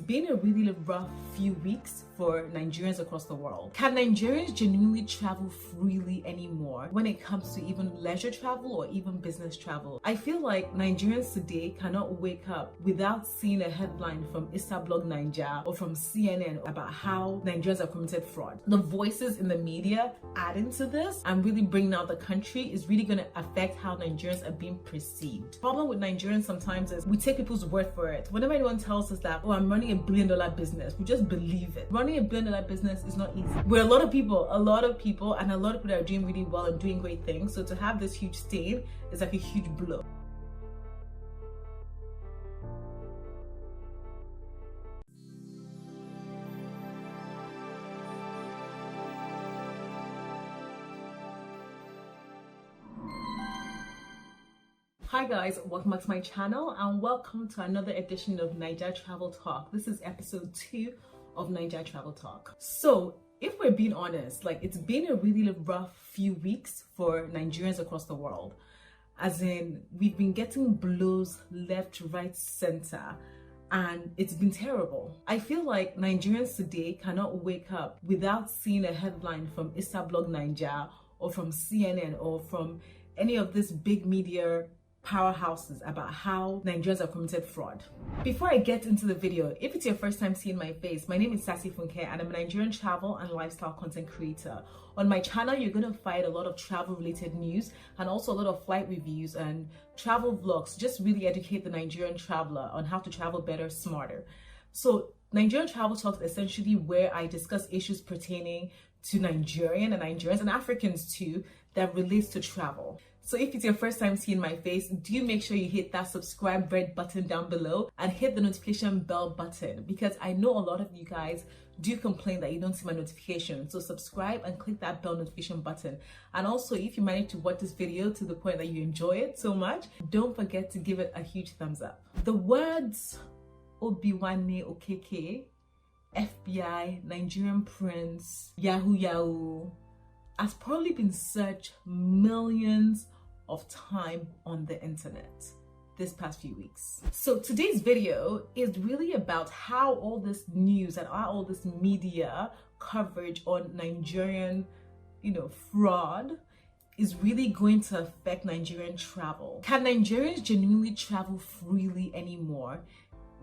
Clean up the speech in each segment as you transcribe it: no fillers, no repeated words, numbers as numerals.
been a really rough few weeks for Nigerians across the world. Can Nigerians genuinely travel freely anymore when it comes to even leisure travel or even business travel? I feel like Nigerians today cannot wake up without seeing a headline from Instablog Naija or from CNN about how Nigerians have committed fraud. The voices in the media adding to this and really bringing out the country is really going to affect how Nigerians are being perceived. The problem with Nigerians sometimes is we take people's word for it. Whenever anyone tells us that, oh, I'm running $1 billion business, we just believe it. Running $1 billion business is not easy. We're a lot of people and a lot of people that are doing really well and doing great things. So to have this huge stain is like a huge blow. Hi guys, welcome back to my channel and welcome to another edition of Naija Travel Talk. This is episode 2 of Naija Travel Talk. So if we're being honest, like it's been a really rough few weeks for Nigerians across the world. As in, we've been getting blows left, right, center, and it's been terrible. I feel like Nigerians today cannot wake up without seeing a headline from Instablog Naija or from CNN or from any of this big media powerhouses about how Nigerians have committed fraud. Before I get into the video, if it's your first time seeing my face, my name is Sassy Funke and I'm a Nigerian travel and lifestyle content creator. On my channel, you're going to find a lot of travel related news and also a lot of flight reviews and travel vlogs to just really educate the Nigerian traveler on how to travel better, smarter. So Nigerian Travel Talks is essentially where I discuss issues pertaining to Nigerian and Nigerians and Africans too that relates to travel. So if it's your first time seeing my face, do make sure you hit that subscribe red button down below and hit the notification bell button, because I know a lot of you guys do complain that you don't see my notification. So subscribe and click that bell notification button. And also, if you manage to watch this video to the point that you enjoy it so much, don't forget to give it a huge thumbs up. The words Obinwanne Okeke, FBI, Nigerian prince, Yahoo has probably been searched millions of time on the internet this past few weeks. So today's video is really about how all this news and all this media coverage on Nigerian, fraud is really going to affect Nigerian travel. Can Nigerians genuinely travel freely anymore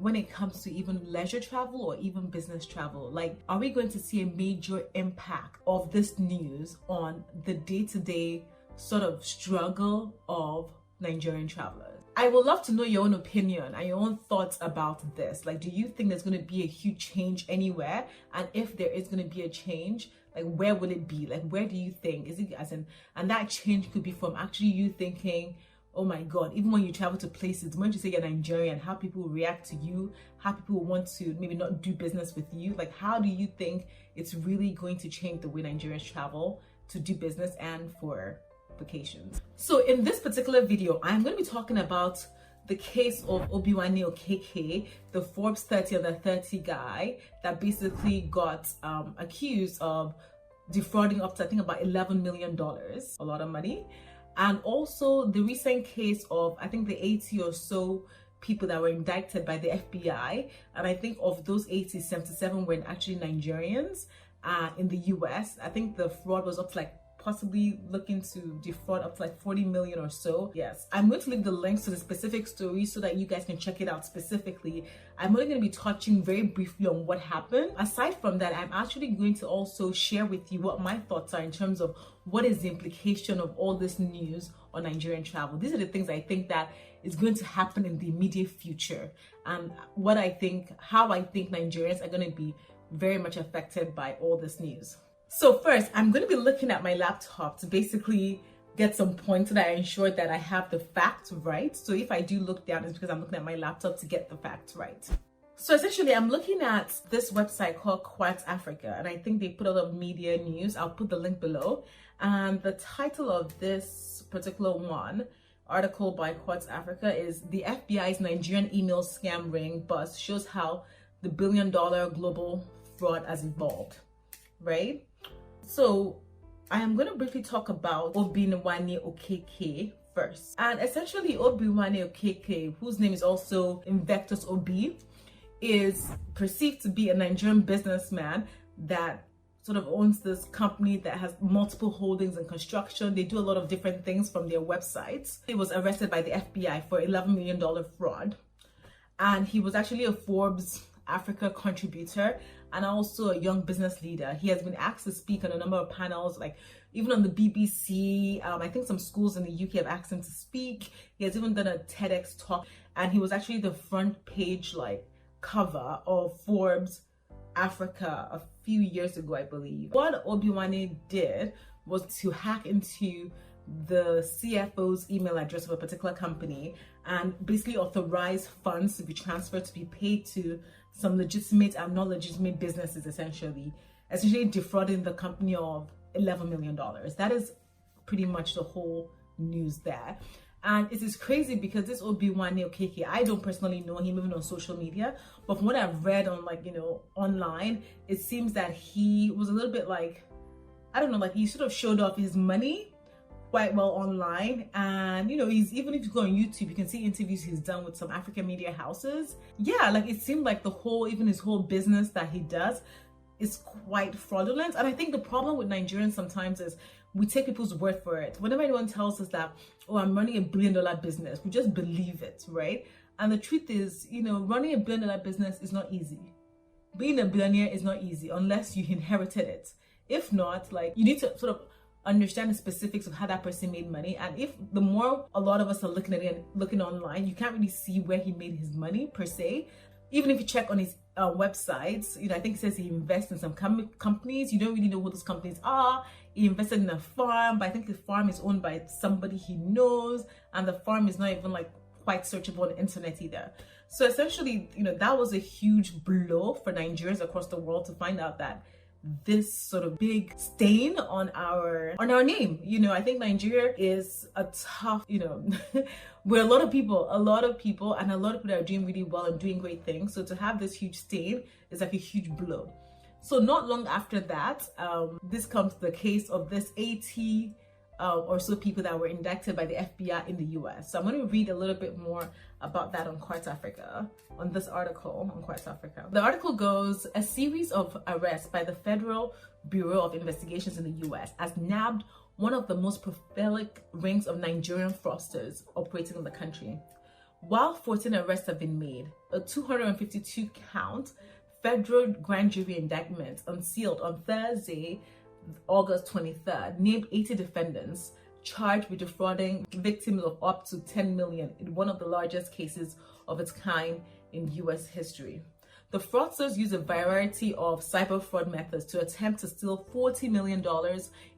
when it comes to even leisure travel or even business travel? Like, are we going to see a major impact of this news on the day-to-day sort of struggle of Nigerian travelers? I would love to know your own opinion and your own thoughts about this. Like, do you think there's going to be a huge change anywhere? And if there is going to be a change, like, where will it be? Like, where do you think? Is it as in, and that change could be from actually you thinking, oh my God, even when you travel to places, when you say you're Nigerian, how people will react to you, how people will want to maybe not do business with you. Like, how do you think it's really going to change the way Nigerians travel to do business and for vacations? So in this particular video, I'm going to be talking about the case of Obinwanne Okeke, the Forbes 30 under 30 guy that basically got accused of defrauding up to, I think, about $11 million, a lot of money. And also the recent case of, I think, the 80 or so people that were indicted by the FBI. And I think of those 80, 77 were actually Nigerians in the US. I think the fraud was up to like possibly looking to defraud up to like 40 million or so. Yes, I'm going to leave the links to the specific story so that you guys can check it out specifically. I'm only going to be touching very briefly on what happened. Aside from that, I'm actually going to also share with you what my thoughts are in terms of what is the implication of all this news on Nigerian travel. These are the things I think that is going to happen in the immediate future, and what I think, how I think Nigerians are going to be very much affected by all this news. So first, I'm going to be looking at my laptop to basically get some points so that I ensure that I have the facts right. So if I do look down, it's because I'm looking at my laptop to get the facts right. So essentially, I'm looking at this website called Quartz Africa, and I think they put a lot of media news. I'll put the link below. And the title of this particular article by Quartz Africa is "The FBI's Nigerian Email Scam Ring Bust Shows How the $1 Billion Global Fraud Has Evolved," right? So I am going to briefly talk about Obinwanne Okeke first. And essentially, Obinwanne Okeke, whose name is also Invectus Obi, is perceived to be a Nigerian businessman that sort of owns this company that has multiple holdings in construction. They do a lot of different things from their websites. He was arrested by the FBI for $11 million fraud. And he was actually a Forbes Africa contributor and also a young business leader. He has been asked to speak on a number of panels, like even on the BBC. I think some schools in the UK have asked him to speak. He has even done a TEDx talk, and he was actually the front page like cover of Forbes Africa a few years ago, I believe. What Obinwanne did was to hack into the CFO's email address of a particular company and basically authorize funds to be transferred to be paid to some legitimate and non-legitimate businesses, essentially defrauding the company of $11 million. That is pretty much the whole news there. And it is crazy because this Obinwanne Okeke, I don't personally know him even on social media, but from what I've read on online, it seems that he was a little bit like, I don't know, like he sort of showed off his money quite well online. And he's, even if you go on YouTube, you can see interviews he's done with some African media houses. Yeah, like it seemed like his whole business that he does is quite fraudulent. And I think the problem with Nigerians sometimes is we take people's word for it. Whenever anyone tells us that, oh, I'm running $1 billion business, we just believe it, right? And the truth is, running $1 billion business is not easy. Being a billionaire is not easy unless you inherited it. If not, like, you need to sort of understand the specifics of how that person made money. And if the more a lot of us are looking at it, looking online, you can't really see where he made his money per se. Even if you check on his websites, I think it says he invests in some companies. You don't really know who those companies are. He invested in a farm, but I think the farm is owned by somebody he knows, and the farm is not even like quite searchable on the internet either. So essentially, that was a huge blow for Nigerians across the world to find out that this sort of big stain on our name. I think Nigeria is a tough, where a lot of people and a lot of people that are doing really well and doing great things. So to have this huge stain is like a huge blow. So not long after that, this comes the case of this 80 or so people that were indicted by the FBI in the US. So I'm going to read a little bit more about that on Quartz Africa, on this article on Quartz Africa. The article goes, a series of arrests by the Federal Bureau of Investigations in the US has nabbed one of the most prolific rings of Nigerian fraudsters operating in the country. While 14 arrests have been made, a 252 count federal grand jury indictment unsealed on Thursday, August 23rd, named 80 defendants charged with defrauding victims of up to $10 million in one of the largest cases of its kind in US history. The fraudsters use a variety of cyber fraud methods to attempt to steal $40 million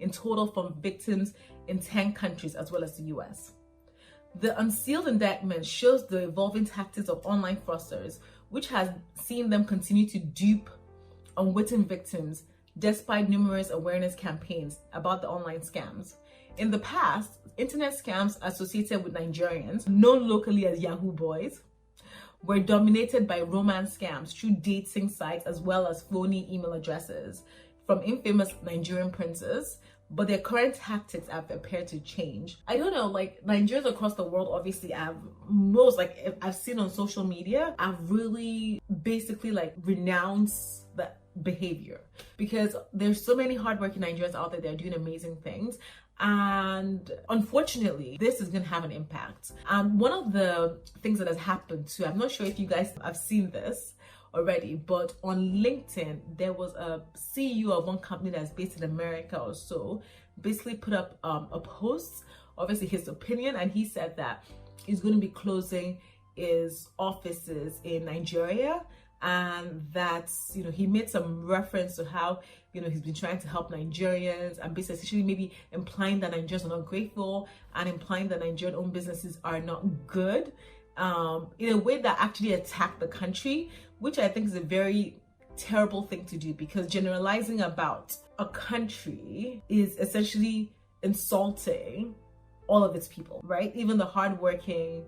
in total from victims in 10 countries as well as the US. The unsealed indictment shows the evolving tactics of online fraudsters, which has seen them continue to dupe unwitting victims despite numerous awareness campaigns about the online scams. In the past, internet scams associated with Nigerians, known locally as Yahoo Boys, were dominated by romance scams through dating sites as well as phony email addresses from infamous Nigerian princes, but their current tactics have appeared to change. I don't know, like Nigerians across the world obviously have I've seen on social media, I've really basically like renounced that behavior because there's so many hardworking Nigerians out there that are doing amazing things. And unfortunately, this is going to have an impact. And one of the things that has happened too, I'm not sure if you guys have seen this already, but on LinkedIn, there was a CEO of one company that's based in America or so, basically put up a post, obviously his opinion, and he said that he's going to be closing his offices in Nigeria. And that's, he made some reference to how, he's been trying to help Nigerians and basically maybe implying that Nigerians are not grateful and implying that Nigerian-owned businesses are not good in a way that actually attacked the country, which I think is a very terrible thing to do because generalizing about a country is essentially insulting all of its people, right? Even the hardworking,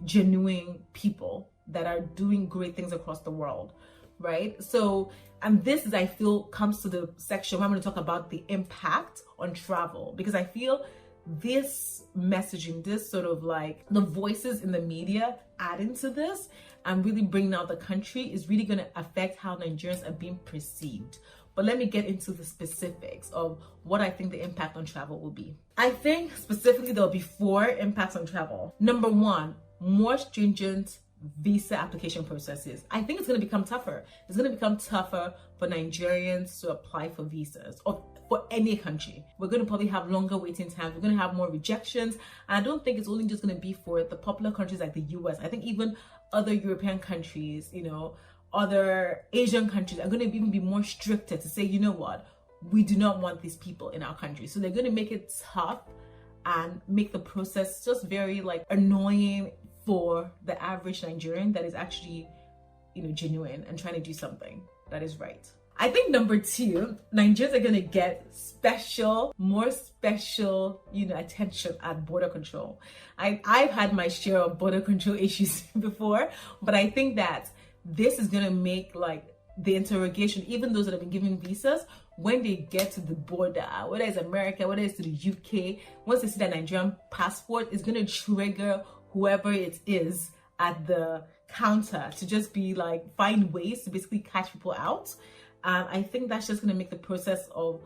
genuine people that are doing great things across the world, right? So, and this is, I feel, comes to the section where I'm going to talk about the impact on travel, because I feel this messaging, this sort of like the voices in the media adding to this, and really bringing out the country is really going to affect how Nigerians are being perceived. But let me get into the specifics of what I think the impact on travel will be. I think specifically there'll be 4 impacts on travel. Number 1, more stringent visa application processes. I think it's going to become tougher. It's going to become tougher for Nigerians to apply for visas or for any country. We're going to probably have longer waiting times. We're going to have more rejections. And I don't think it's only just going to be for the popular countries like the US. I think even other European countries, you know, other Asian countries are going to even be more stricter to say, you know what, we do not want these people in our country. So they're going to make it tough and make the process just very like annoying for the average Nigerian that is actually, you know, genuine and trying to do something that is right. I think number 2, Nigerians are going to get more special, you know, attention at border control. I've had my share of border control issues before, but I think that this is going to make like the interrogation, even those that have been given visas, when they get to the border, whether it's America, whether it's to the UK, once they see that Nigerian passport, it's going to trigger whoever it is at the counter to just be like, find ways to basically catch people out. I think that's just going to make the process of,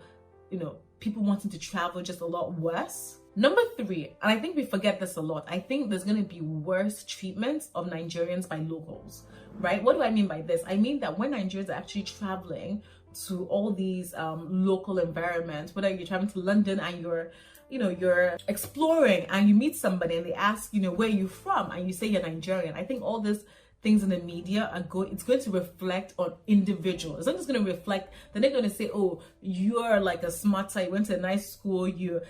you know, people wanting to travel just a lot worse. Number 3, and I think we forget this a lot, I think there's going to be worse treatment of Nigerians by locals, right? What do I mean by this? I mean that when Nigerians are actually traveling to all these local environments, whether you're traveling to London and you're exploring and you meet somebody and they ask, you know, where are you from? And you say you're Nigerian. I think all these things in the media it's going to reflect on individuals. It's not just going to reflect, they're not going to say, oh, you're like a smarter, you went to a nice school, you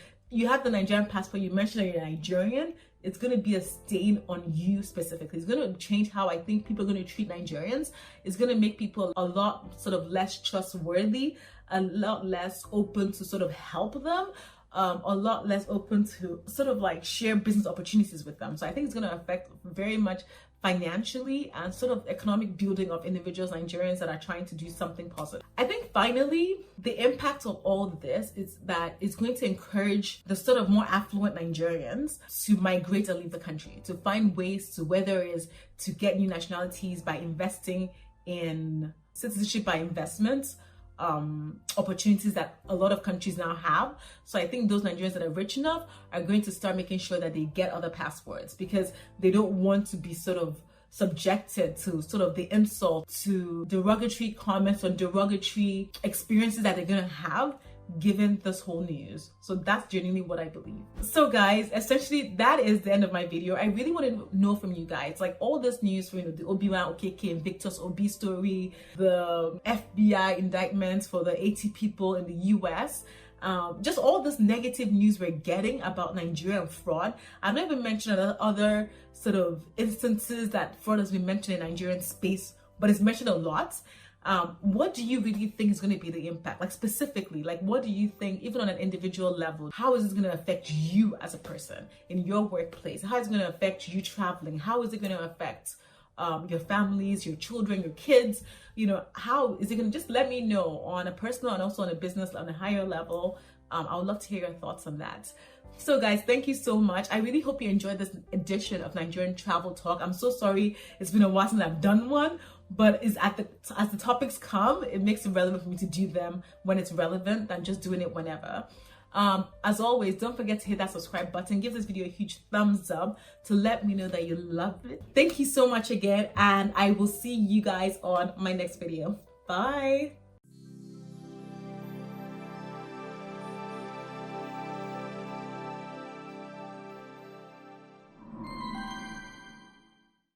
have the Nigerian passport, you mentioned that you're Nigerian. It's going to be a stain on you specifically. It's going to change how I think people are going to treat Nigerians. It's going to make people a lot sort of less trustworthy, a lot less open to sort of help them, a lot less open to sort of like share business opportunities with them. So I think it's going to affect very much financially and sort of economic building of individuals, Nigerians that are trying to do something positive. I think finally, the impact of all this is that it's going to encourage the sort of more affluent Nigerians to migrate and leave the country, to find ways to, whether it is to get new nationalities by investing in citizenship by investments, opportunities that a lot of countries now have. So I think those Nigerians that are rich enough are going to start making sure that they get other passports because they don't want to be sort of subjected to sort of the insult, to derogatory comments or derogatory experiences that they're going to have given this whole news. So that's genuinely what I believe. So guys, essentially that is the end of my video. I really want to know from you guys, like all this news from, you know, the Obinwanne Okeke and Victor's Obi story, the FBI indictments for the 80 people in the US, just all this negative news we're getting about Nigerian fraud. I've not even mentioned other sort of instances that fraud has been mentioned in Nigerian space, but it's mentioned a lot. What do you really think is going to be the impact? Like specifically, like what do you think, even on an individual level, how is this going to affect you as a person in your workplace? How is it going to affect you traveling? How is it going to affect your families, your children, your kids? You know, how is it going to, just let me know on a personal and also on a business, on a higher level. I would love to hear your thoughts on that. So guys, thank you so much. I really hope you enjoyed this edition of Nigerian Travel Talk. I'm so sorry it's been a while since I've done one, but as the topics come, it makes it relevant for me to do them when it's relevant than just doing it whenever. As always, don't forget to hit that subscribe button. Give this video a huge thumbs up to let me know that you love it. Thank you so much again, and I will see you guys on my next video. Bye.